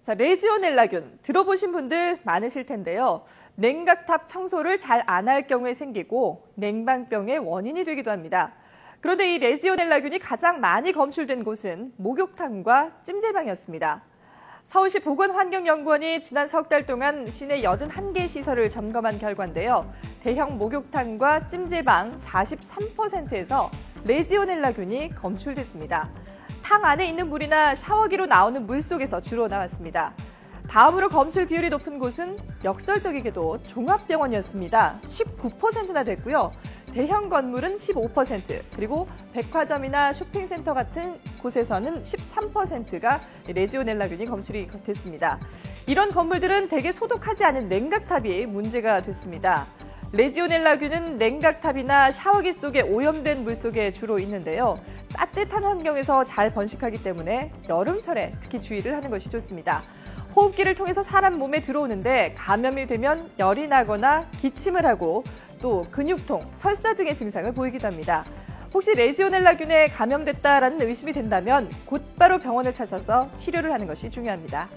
자, 레지오넬라균 들어보신 분들 많으실 텐데요. 냉각탑 청소를 잘 안 할 경우에 생기고 냉방병의 원인이 되기도 합니다. 그런데 이 레지오넬라균이 가장 많이 검출된 곳은 목욕탕과 찜질방이었습니다. 서울시 보건환경연구원이 지난 석 달 동안 시내 81개 시설을 점검한 결과인데요. 대형 목욕탕과 찜질방 43%에서 레지오넬라균이 검출됐습니다. 탕 안에 있는 물이나 샤워기로 나오는 물 속에서 주로 나왔습니다. 다음으로 검출 비율이 높은 곳은 역설적이게도 종합병원이었습니다. 19%나 됐고요. 대형 건물은 15%, 그리고 백화점이나 쇼핑센터 같은 곳에서는 13%가 레지오넬라균이 검출이 됐습니다. 이런 건물들은 대개 소독하지 않은 냉각탑이 문제가 됐습니다. 레지오넬라균은 냉각탑이나 샤워기 속에 오염된 물 속에 주로 있는데요. 따뜻한 환경에서 잘 번식하기 때문에 여름철에 특히 주의를 하는 것이 좋습니다. 호흡기를 통해서 사람 몸에 들어오는데 감염이 되면 열이 나거나 기침을 하고 또 근육통, 설사 등의 증상을 보이기도 합니다. 혹시 레지오넬라균에 감염됐다라는 의심이 된다면 곧바로 병원을 찾아서 치료를 하는 것이 중요합니다.